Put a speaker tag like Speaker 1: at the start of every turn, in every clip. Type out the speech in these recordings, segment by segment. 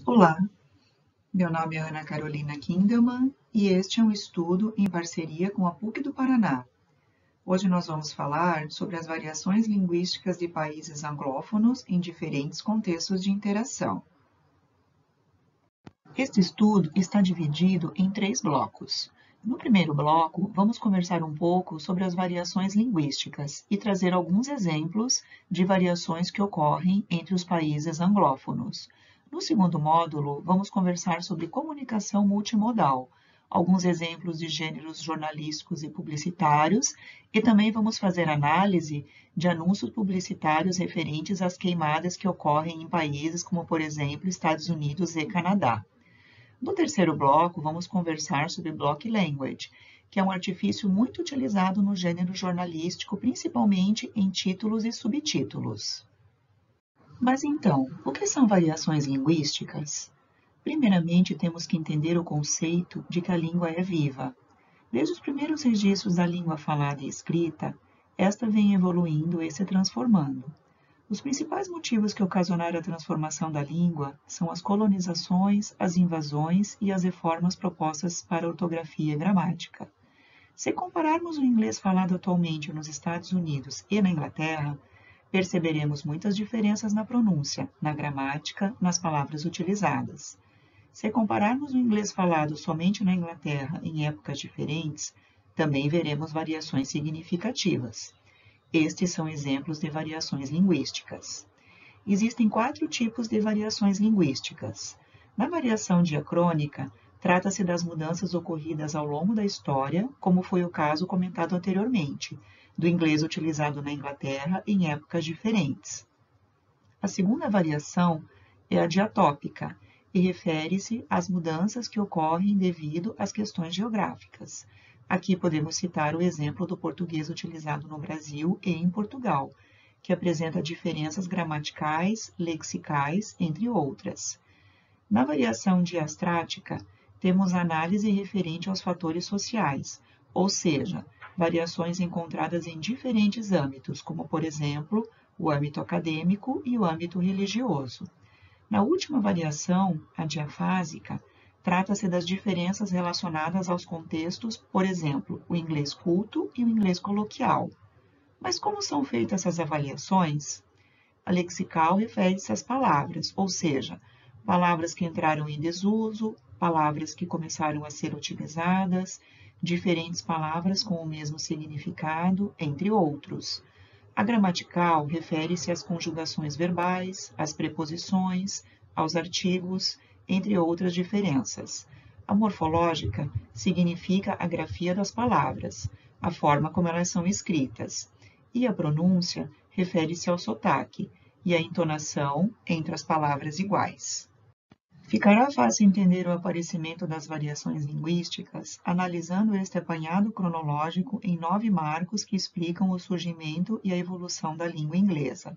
Speaker 1: Olá, meu nome é Ana Carolina Kindelmann e este é um estudo em parceria com a PUC do Paraná. Hoje nós vamos falar sobre as variações linguísticas de países anglófonos em diferentes contextos de interação. Este estudo está dividido em 3 blocos. No primeiro bloco, vamos conversar um pouco sobre as variações linguísticas e trazer alguns exemplos de variações que ocorrem entre os países anglófonos. No segundo módulo, vamos conversar sobre comunicação multimodal, alguns exemplos de gêneros jornalísticos e publicitários, e também vamos fazer análise de anúncios publicitários referentes às queimadas que ocorrem em países como, por exemplo, Estados Unidos e Canadá. No terceiro bloco, vamos conversar sobre Block Language, que é um artifício muito utilizado no gênero jornalístico, principalmente em títulos e subtítulos. Mas então, o que são variações linguísticas? Primeiramente, temos que entender o conceito de que a língua é viva. Desde os primeiros registros da língua falada e escrita, esta vem evoluindo e se transformando. Os principais motivos que ocasionaram a transformação da língua são as colonizações, as invasões e as reformas propostas para a ortografia e gramática. Se compararmos o inglês falado atualmente nos Estados Unidos e na Inglaterra, perceberemos muitas diferenças na pronúncia, na gramática, nas palavras utilizadas. Se compararmos o inglês falado somente na Inglaterra em épocas diferentes, também veremos variações significativas. Estes são exemplos de variações linguísticas. Existem 4 tipos de variações linguísticas. Na variação diacrônica, trata-se das mudanças ocorridas ao longo da história, como foi o caso comentado anteriormente, do inglês utilizado na Inglaterra em épocas diferentes. A segunda variação é a diatópica e refere-se às mudanças que ocorrem devido às questões geográficas. Aqui podemos citar o exemplo do português utilizado no Brasil e em Portugal, que apresenta diferenças gramaticais, lexicais, entre outras. Na variação diastrática, temos análise referente aos fatores sociais, ou seja, variações encontradas em diferentes âmbitos, como, por exemplo, o âmbito acadêmico e o âmbito religioso. Na última variação, a diafásica, trata-se das diferenças relacionadas aos contextos, por exemplo, o inglês culto e o inglês coloquial. Mas como são feitas essas avaliações? A lexical refere-se às palavras, ou seja, palavras que entraram em desuso, palavras que começaram a ser utilizadas, diferentes palavras com o mesmo significado, entre outros. A gramatical refere-se às conjugações verbais, às preposições, aos artigos, entre outras diferenças. A morfológica significa a grafia das palavras, a forma como elas são escritas. E a pronúncia refere-se ao sotaque e à entonação entre as palavras iguais. Ficará fácil entender o aparecimento das variações linguísticas analisando este apanhado cronológico em 9 marcos que explicam o surgimento e a evolução da língua inglesa.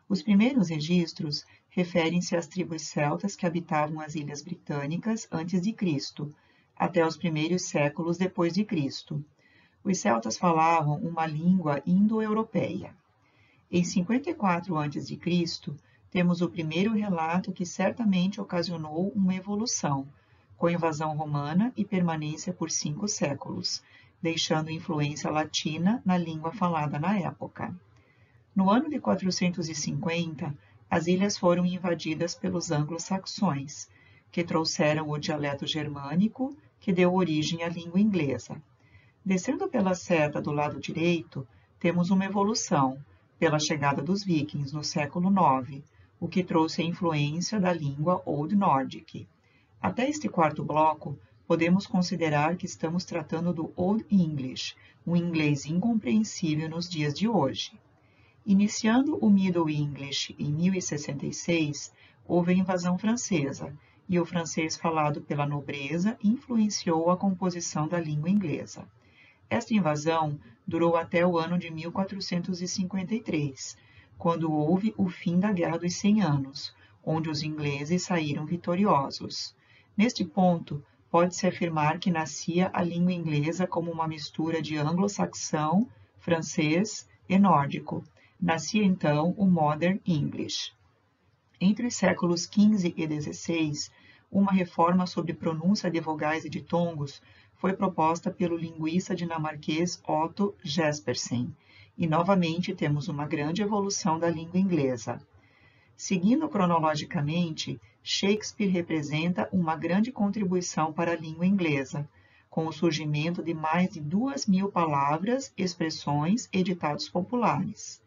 Speaker 1: Os primeiros registros referem-se às tribos celtas que habitavam as Ilhas Britânicas antes de Cristo, até os primeiros séculos depois de Cristo. Os celtas falavam uma língua indo-europeia. Em 54 a.C., temos o primeiro relato que certamente ocasionou uma evolução, com invasão romana e permanência por 5 séculos, deixando influência latina na língua falada na época. No ano de 450, as ilhas foram invadidas pelos anglo-saxões, que trouxeram o dialeto germânico, que deu origem à língua inglesa. Descendo pela seta do lado direito, temos uma evolução, pela chegada dos vikings no século IX, o que trouxe a influência da língua Old Nordic. Até este quarto bloco, podemos considerar que estamos tratando do Old English, um inglês incompreensível nos dias de hoje. Iniciando o Middle English em 1066, houve a invasão francesa, e o francês falado pela nobreza influenciou a composição da língua inglesa. Esta invasão durou até o ano de 1453, quando houve o fim da Guerra dos 100 Anos, onde os ingleses saíram vitoriosos. Neste ponto, pode-se afirmar que nascia a língua inglesa como uma mistura de anglo-saxão, francês e nórdico. Nascia então o Modern English. Entre os séculos XV e XVI, uma reforma sobre pronúncia de vogais e ditongos foi proposta pelo linguista dinamarquês Otto Jespersen, e novamente temos uma grande evolução da língua inglesa. Seguindo cronologicamente, Shakespeare representa uma grande contribuição para a língua inglesa, com o surgimento de mais de 2.000 palavras, expressões e ditados populares.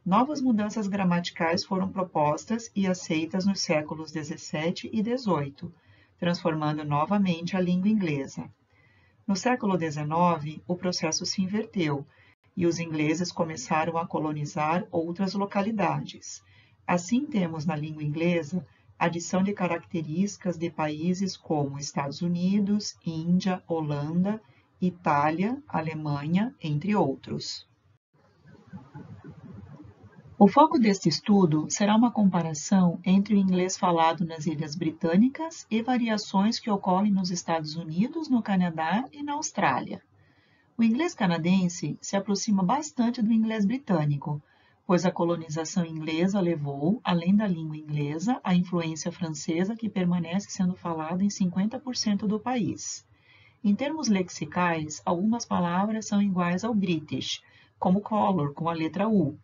Speaker 1: Novas mudanças gramaticais foram propostas e aceitas nos séculos XVII e XVIII, transformando novamente a língua inglesa. No século XIX, o processo se inverteu e os ingleses começaram a colonizar outras localidades. Assim, temos na língua inglesa a adição de características de países como Estados Unidos, Índia, Holanda, Itália, Alemanha, entre outros. O foco deste estudo será uma comparação entre o inglês falado nas Ilhas Britânicas e variações que ocorrem nos Estados Unidos, no Canadá e na Austrália. O inglês canadense se aproxima bastante do inglês britânico, pois a colonização inglesa levou, além da língua inglesa, a influência francesa que permanece sendo falada em 50% do país. Em termos lexicais, algumas palavras são iguais ao British, como color, com a letra U.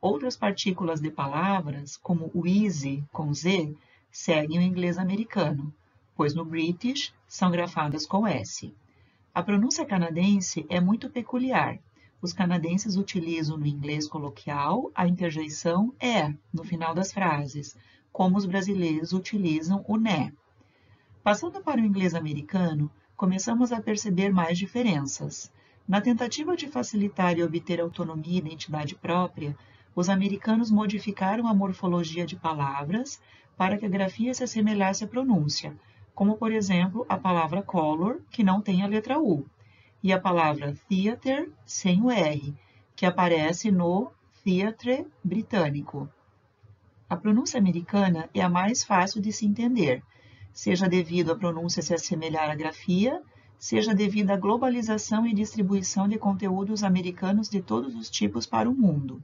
Speaker 1: Outras partículas de palavras, como o easy, com Z, seguem o inglês americano, pois no British são grafadas com S. A pronúncia canadense é muito peculiar. Os canadenses utilizam no inglês coloquial a interjeição "é" no final das frases, como os brasileiros utilizam o "né". Passando para o inglês americano, começamos a perceber mais diferenças. Na tentativa de facilitar e obter autonomia e identidade própria, os americanos modificaram a morfologia de palavras para que a grafia se assemelhasse à pronúncia, como, por exemplo, a palavra color, que não tem a letra U, e a palavra theatre, sem o R, que aparece no theatre britânico. A pronúncia americana é a mais fácil de se entender, seja devido à pronúncia se assemelhar à grafia, seja devido à globalização e distribuição de conteúdos americanos de todos os tipos para o mundo.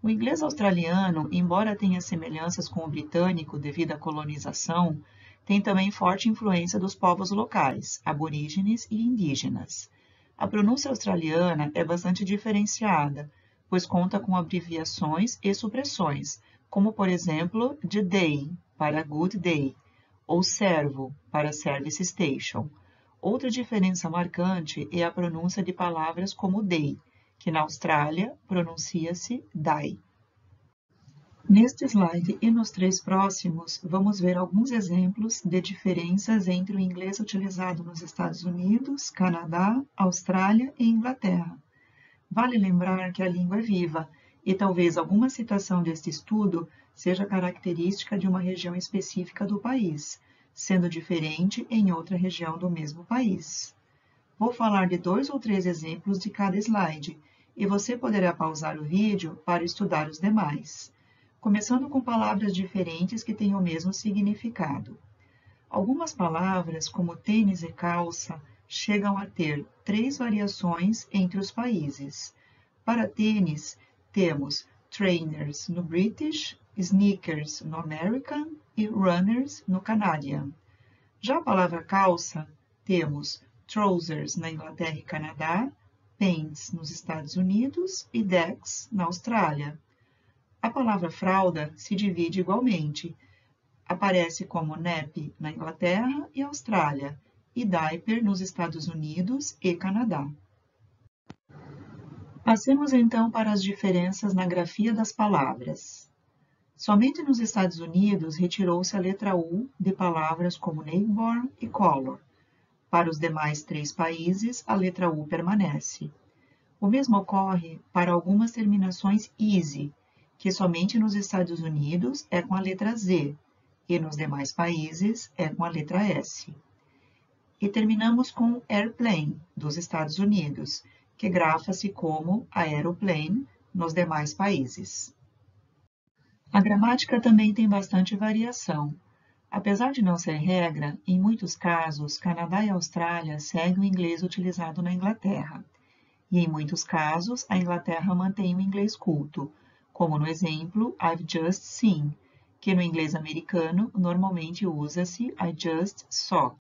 Speaker 1: O inglês australiano, embora tenha semelhanças com o britânico devido à colonização, tem também forte influência dos povos locais, aborígenes e indígenas. A pronúncia australiana é bastante diferenciada, pois conta com abreviações e supressões, como por exemplo de day para good day, ou servo para service station. Outra diferença marcante é a pronúncia de palavras como day, que na Austrália pronuncia-se die. Neste slide e nos 3 próximos, vamos ver alguns exemplos de diferenças entre o inglês utilizado nos Estados Unidos, Canadá, Austrália e Inglaterra. Vale lembrar que a língua é viva e talvez alguma citação deste estudo seja característica de uma região específica do país, sendo diferente em outra região do mesmo país. Vou falar de 2 ou 3 exemplos de cada slide, e você poderá pausar o vídeo para estudar os demais, começando com palavras diferentes que têm o mesmo significado. Algumas palavras, como tênis e calça, chegam a ter 3 variações entre os países. Para tênis, temos trainers no British, sneakers no American e runners no Canadian. Já a palavra calça, temos trousers na Inglaterra e Canadá, pants nos Estados Unidos e decks na Austrália. A palavra fralda se divide igualmente. Aparece como nappy na Inglaterra e Austrália e diaper nos Estados Unidos e Canadá. Passemos então para as diferenças na grafia das palavras. Somente nos Estados Unidos retirou-se a letra U de palavras como newborn e color. Para os demais 3 países, a letra U permanece. O mesmo ocorre para algumas terminações easy, que somente nos Estados Unidos é com a letra Z, e nos demais países é com a letra S. E terminamos com airplane, dos Estados Unidos, que grafa-se como aeroplane nos demais países. A gramática também tem bastante variação. Apesar de não ser regra, em muitos casos, Canadá e Austrália seguem o inglês utilizado na Inglaterra. E em muitos casos, a Inglaterra mantém o inglês culto, como no exemplo I've just seen, que no inglês americano normalmente usa-se I just saw.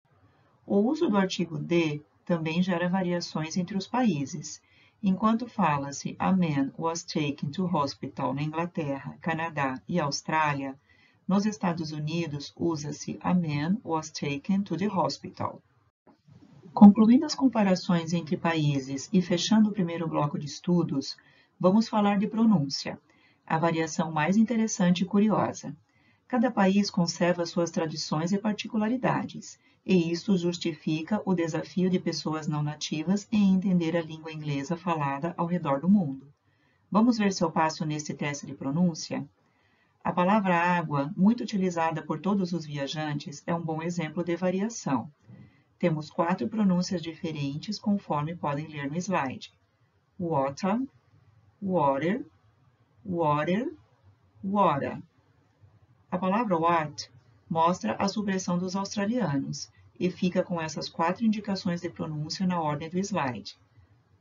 Speaker 1: O uso do artigo the também gera variações entre os países. Enquanto fala-se a man was taken to hospital na Inglaterra, Canadá e Austrália, nos Estados Unidos usa-se a man was taken to the hospital. Concluindo as comparações entre países e fechando o primeiro bloco de estudos, vamos falar de pronúncia, a variação mais interessante e curiosa. Cada país conserva suas tradições e particularidades, e isto justifica o desafio de pessoas não nativas em entender a língua inglesa falada ao redor do mundo. Vamos ver se eu passo neste teste de pronúncia? A palavra água, muito utilizada por todos os viajantes, é um bom exemplo de variação. Temos 4 pronúncias diferentes conforme podem ler no slide. Water, water, water, water. A palavra what mostra a supressão dos australianos e fica com essas 4 indicações de pronúncia na ordem do slide.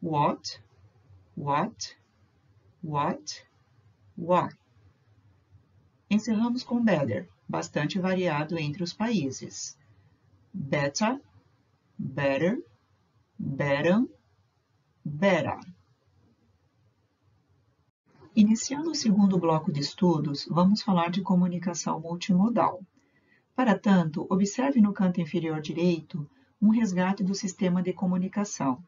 Speaker 1: What, what, what, what. Encerramos com better, bastante variado entre os países. Better, better, better, better. Iniciando o segundo bloco de estudos, vamos falar de comunicação multimodal. Para tanto, observe no canto inferior direito um resgate do sistema de comunicação.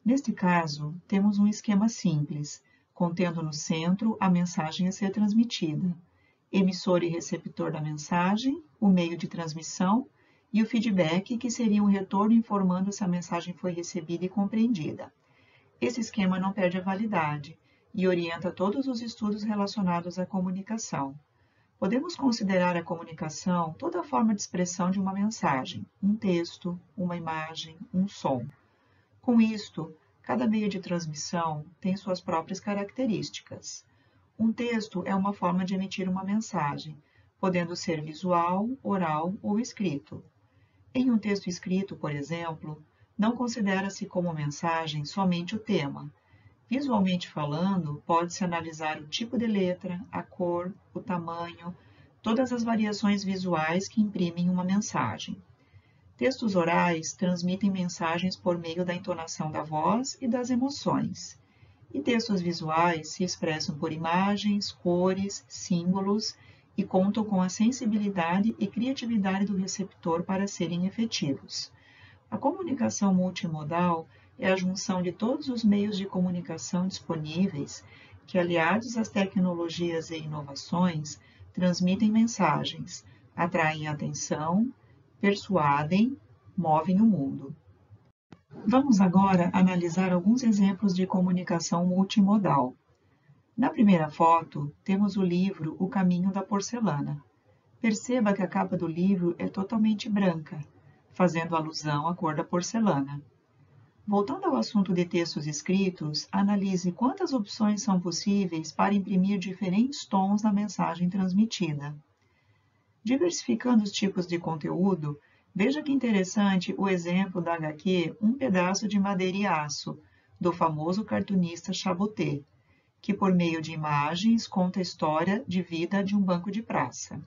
Speaker 1: Neste caso, temos um esquema simples, contendo no centro a mensagem a ser transmitida, emissor e receptor da mensagem, o meio de transmissão e o feedback, que seria um retorno informando se a mensagem foi recebida e compreendida. Esse esquema não perde a validade e orienta todos os estudos relacionados à comunicação. Podemos considerar a comunicação toda a forma de expressão de uma mensagem, um texto, uma imagem, um som. Com isto, cada meio de transmissão tem suas próprias características. Um texto é uma forma de emitir uma mensagem, podendo ser visual, oral ou escrito. Em um texto escrito, por exemplo, não considera-se como mensagem somente o tema. Visualmente falando, pode-se analisar o tipo de letra, a cor, o tamanho, todas as variações visuais que imprimem uma mensagem. Textos orais transmitem mensagens por meio da entonação da voz e das emoções. E textos visuais se expressam por imagens, cores, símbolos e contam com a sensibilidade e criatividade do receptor para serem efetivos. A comunicação multimodal é a junção de todos os meios de comunicação disponíveis que, aliados às tecnologias e inovações, transmitem mensagens, atraem atenção, persuadem, movem o mundo. Vamos agora analisar alguns exemplos de comunicação multimodal. Na primeira foto, temos o livro O Caminho da Porcelana. Perceba que a capa do livro é totalmente branca, fazendo alusão à cor da porcelana. Voltando ao assunto de textos escritos, analise quantas opções são possíveis para imprimir diferentes tons na mensagem transmitida. Diversificando os tipos de conteúdo, veja que interessante o exemplo da HQ Um Pedaço de Madeira e Aço, do famoso cartunista Chaboté, que por meio de imagens conta a história de vida de um banco de praça.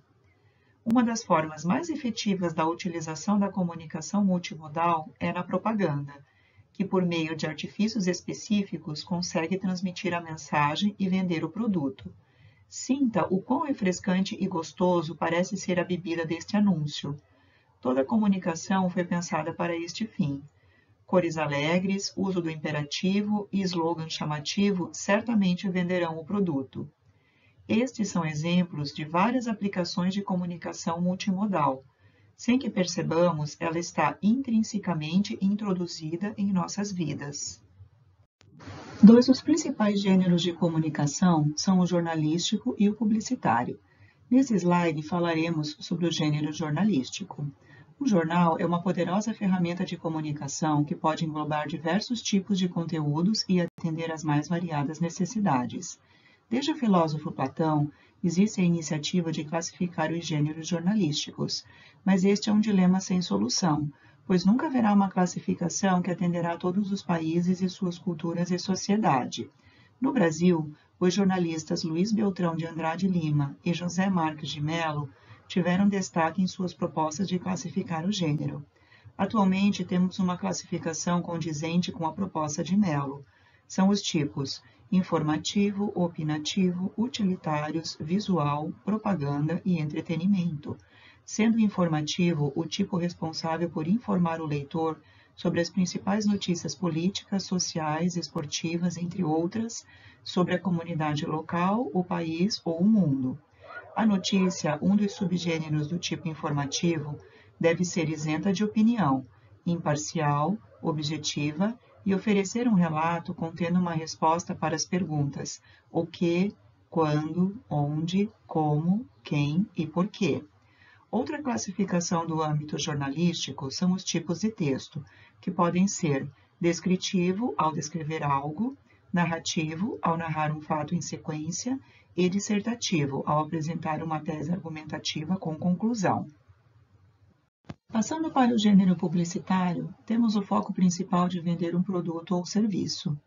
Speaker 1: Uma das formas mais efetivas da utilização da comunicação multimodal é na propaganda, que por meio de artifícios específicos consegue transmitir a mensagem e vender o produto. Sinta o quão refrescante e gostoso parece ser a bebida deste anúncio. Toda a comunicação foi pensada para este fim. Cores alegres, uso do imperativo e slogan chamativo certamente venderão o produto. Estes são exemplos de várias aplicações de comunicação multimodal. Sem que percebamos, ela está intrinsecamente introduzida em nossas vidas. Dois dos principais gêneros de comunicação são o jornalístico e o publicitário. Nesse slide falaremos sobre o gênero jornalístico. O jornal é uma poderosa ferramenta de comunicação que pode englobar diversos tipos de conteúdos e atender às mais variadas necessidades. Desde o filósofo Platão, existe a iniciativa de classificar os gêneros jornalísticos, mas este é um dilema sem solução, pois nunca haverá uma classificação que atenderá a todos os países e suas culturas e sociedade. No Brasil, os jornalistas Luiz Beltrão de Andrade Lima e José Marques de Mello tiveram destaque em suas propostas de classificar o gênero. Atualmente, temos uma classificação condizente com a proposta de Mello. São os tipos informativo, opinativo, utilitários, visual, propaganda e entretenimento. Sendo informativo o tipo responsável por informar o leitor sobre as principais notícias políticas, sociais, esportivas, entre outras, sobre a comunidade local, o país ou o mundo. A notícia, um dos subgêneros do tipo informativo, deve ser isenta de opinião, imparcial, objetiva e oferecer um relato contendo uma resposta para as perguntas o que, quando, onde, como, quem e por quê. Outra classificação do âmbito jornalístico são os tipos de texto, que podem ser descritivo, ao descrever algo, narrativo, ao narrar um fato em sequência, e dissertativo, ao apresentar uma tese argumentativa com conclusão. Passando para o gênero publicitário, temos o foco principal de vender um produto ou serviço.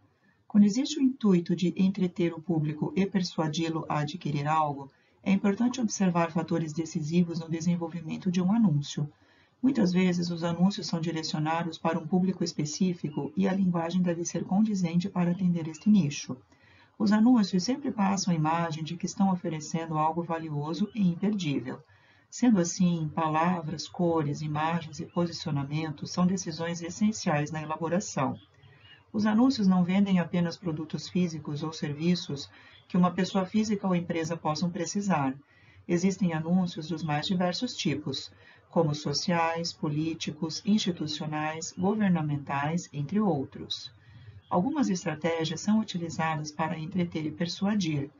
Speaker 1: Quando existe o intuito de entreter o público e persuadi-lo a adquirir algo, é importante observar fatores decisivos no desenvolvimento de um anúncio. Muitas vezes, os anúncios são direcionados para um público específico e a linguagem deve ser condizente para atender este nicho. Os anúncios sempre passam a imagem de que estão oferecendo algo valioso e imperdível. Sendo assim, palavras, cores, imagens e posicionamento são decisões essenciais na elaboração. Os anúncios não vendem apenas produtos físicos ou serviços que uma pessoa física ou empresa possam precisar. Existem anúncios dos mais diversos tipos, como sociais, políticos, institucionais, governamentais, entre outros. Algumas estratégias são utilizadas para entreter e persuadir.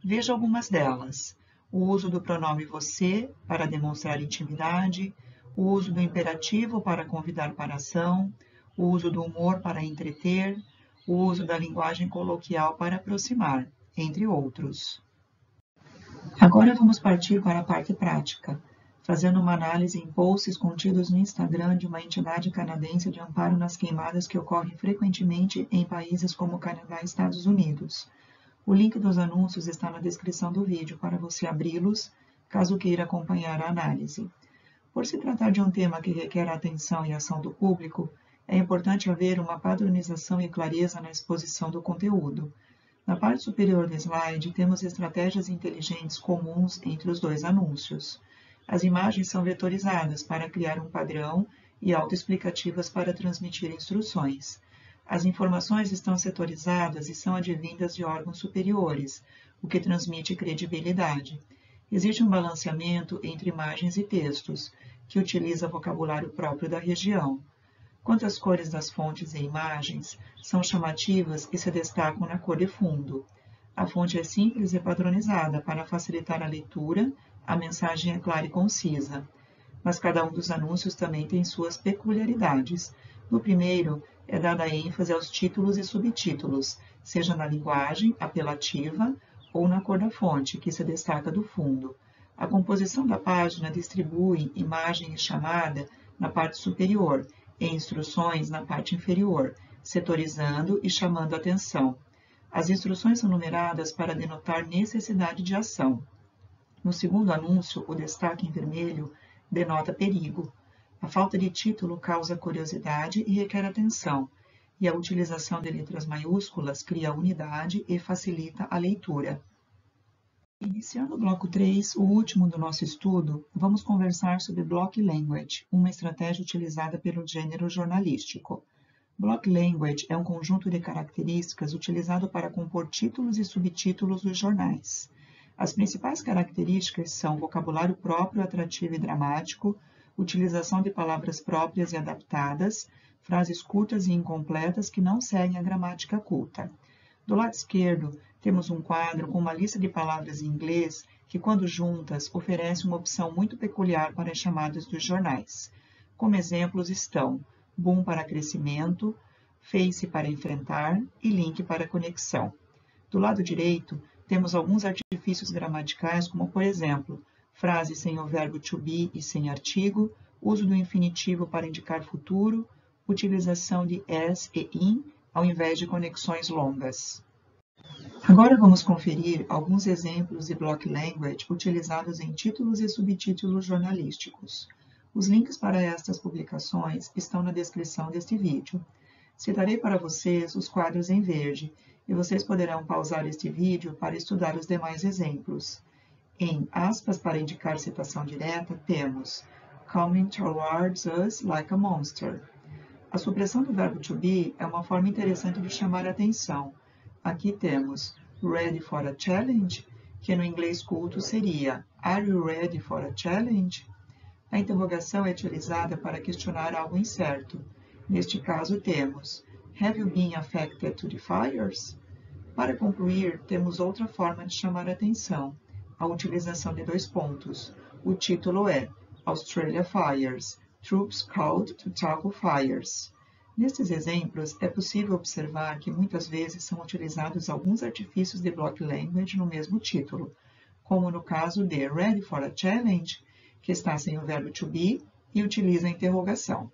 Speaker 1: Veja algumas delas. O uso do pronome você para demonstrar intimidade, o uso do imperativo para convidar para ação, o uso do humor para entreter, o uso da linguagem coloquial para aproximar, entre outros. Agora vamos partir para a parte prática, fazendo uma análise em posts contidos no Instagram de uma entidade canadense de amparo nas queimadas que ocorrem frequentemente em países como Canadá e Estados Unidos. O link dos anúncios está na descrição do vídeo para você abri-los, caso queira acompanhar a análise. Por se tratar de um tema que requer a atenção e ação do público, é importante haver uma padronização e clareza na exposição do conteúdo. Na parte superior do slide, temos estratégias inteligentes comuns entre os dois anúncios. As imagens são vetorizadas para criar um padrão e autoexplicativas para transmitir instruções. As informações estão setorizadas e são advindas de órgãos superiores, o que transmite credibilidade. Existe um balanceamento entre imagens e textos, que utiliza vocabulário próprio da região. Quanto às cores das fontes e imagens, são chamativas e se destacam na cor de fundo. A fonte é simples e padronizada para facilitar a leitura, a mensagem é clara e concisa. Mas cada um dos anúncios também tem suas peculiaridades. No primeiro, é dada ênfase aos títulos e subtítulos, seja na linguagem apelativa ou na cor da fonte, que se destaca do fundo. A composição da página distribui imagem e chamada na parte superior e instruções na parte inferior, setorizando e chamando a atenção. As instruções são numeradas para denotar necessidade de ação. No segundo anúncio, o destaque em vermelho denota perigo. A falta de título causa curiosidade e requer atenção, e a utilização de letras maiúsculas cria unidade e facilita a leitura. Iniciando o bloco 3, o último do nosso estudo, vamos conversar sobre Block Language, uma estratégia utilizada pelo gênero jornalístico. Block Language é um conjunto de características utilizado para compor títulos e subtítulos dos jornais. As principais características são vocabulário próprio, atrativo e dramático, utilização de palavras próprias e adaptadas, frases curtas e incompletas que não seguem a gramática culta. Do lado esquerdo, temos um quadro com uma lista de palavras em inglês que, quando juntas, oferece uma opção muito peculiar para as chamadas dos jornais. Como exemplos estão boom para crescimento, face para enfrentar e link para conexão. Do lado direito, temos alguns artifícios gramaticais, como, por exemplo, frase sem o verbo to be e sem artigo, uso do infinitivo para indicar futuro, utilização de as e in ao invés de conexões longas. Agora vamos conferir alguns exemplos de Block Language utilizados em títulos e subtítulos jornalísticos. Os links para estas publicações estão na descrição deste vídeo. Citarei para vocês os quadros em verde, e vocês poderão pausar este vídeo para estudar os demais exemplos. Em aspas para indicar citação direta, temos Coming towards us like a monster. A supressão do verbo to be é uma forma interessante de chamar a atenção. Aqui temos Ready for a challenge, que no inglês culto seria Are you ready for a challenge? A interrogação é utilizada para questionar algo incerto. Neste caso temos Have you been affected to the fires? Para concluir, temos outra forma de chamar a atenção, a utilização de dois pontos. O título é Australia Fires, Troops Called to Tackle Fires. Nestes exemplos, é possível observar que muitas vezes são utilizados alguns artifícios de Block Language no mesmo título, como no caso de Ready for a Challenge, que está sem o verbo to be e utiliza a interrogação.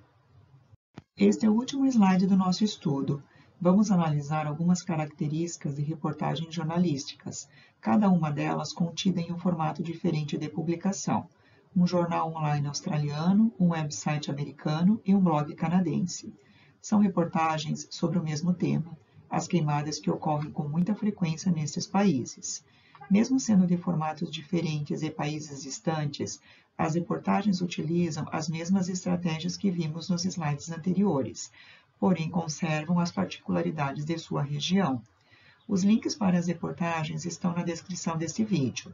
Speaker 1: Este é o último slide do nosso estudo. Vamos analisar algumas características de reportagens jornalísticas, cada uma delas contida em um formato diferente de publicação. Um jornal online australiano, um website americano e um blog canadense. São reportagens sobre o mesmo tema, as queimadas que ocorrem com muita frequência nestes países. Mesmo sendo de formatos diferentes e países distantes, as reportagens utilizam as mesmas estratégias que vimos nos slides anteriores, porém conservam as particularidades de sua região. Os links para as reportagens estão na descrição deste vídeo.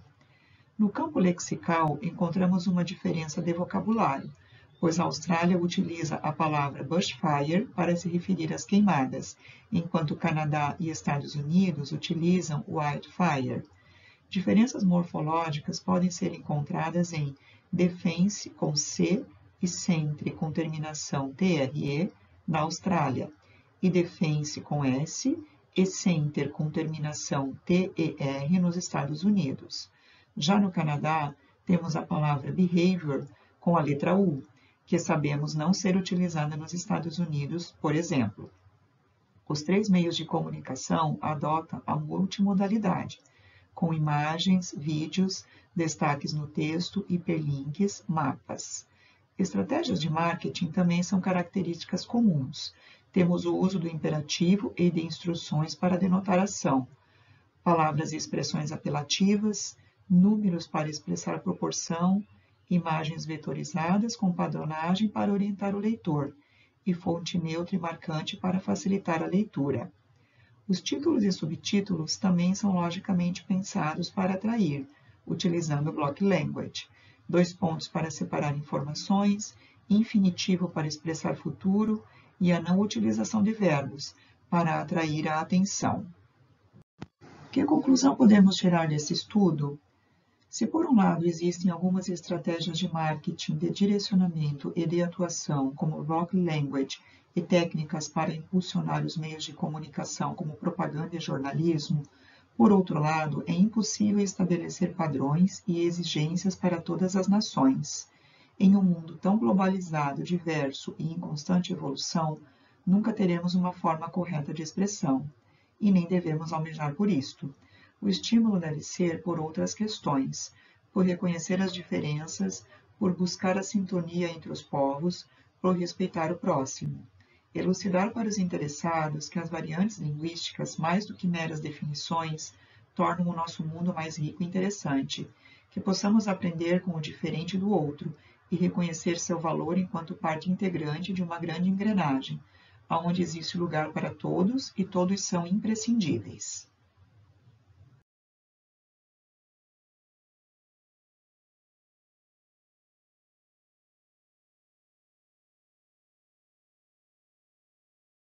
Speaker 1: No campo lexical, encontramos uma diferença de vocabulário, pois a Austrália utiliza a palavra bushfire para se referir às queimadas, enquanto Canadá e Estados Unidos utilizam wildfire. Diferenças morfológicas podem ser encontradas em defense com C e centre com terminação TRE na Austrália, e defense com S e center com terminação TER nos Estados Unidos. Já no Canadá, temos a palavra behavior com a letra U, que sabemos não ser utilizada nos Estados Unidos, por exemplo. Os três meios de comunicação adotam a multimodalidade, com imagens, vídeos, destaques no texto, hiperlinks, mapas. Estratégias de marketing também são características comuns. Temos o uso do imperativo e de instruções para denotar ação, palavras e expressões apelativas, números para expressar proporção, imagens vetorizadas com padronagem para orientar o leitor e fonte neutra e marcante para facilitar a leitura. Os títulos e subtítulos também são logicamente pensados para atrair, utilizando o Block Language. Dois pontos para separar informações, infinitivo para expressar futuro e a não utilização de verbos, para atrair a atenção. Que conclusão podemos tirar desse estudo? Se por um lado existem algumas estratégias de marketing, de direcionamento e de atuação, como Block Language, e técnicas para impulsionar os meios de comunicação, como propaganda e jornalismo, por outro lado, é impossível estabelecer padrões e exigências para todas as nações. Em um mundo tão globalizado, diverso e em constante evolução, nunca teremos uma forma correta de expressão, e nem devemos almejar por isto. O estímulo deve ser por outras questões, por reconhecer as diferenças, por buscar a sintonia entre os povos, por respeitar o próximo. Elucidar para os interessados que as variantes linguísticas, mais do que meras definições, tornam o nosso mundo mais rico e interessante, que possamos aprender com o diferente do outro e reconhecer seu valor enquanto parte integrante de uma grande engrenagem, onde existe lugar para todos e todos são imprescindíveis.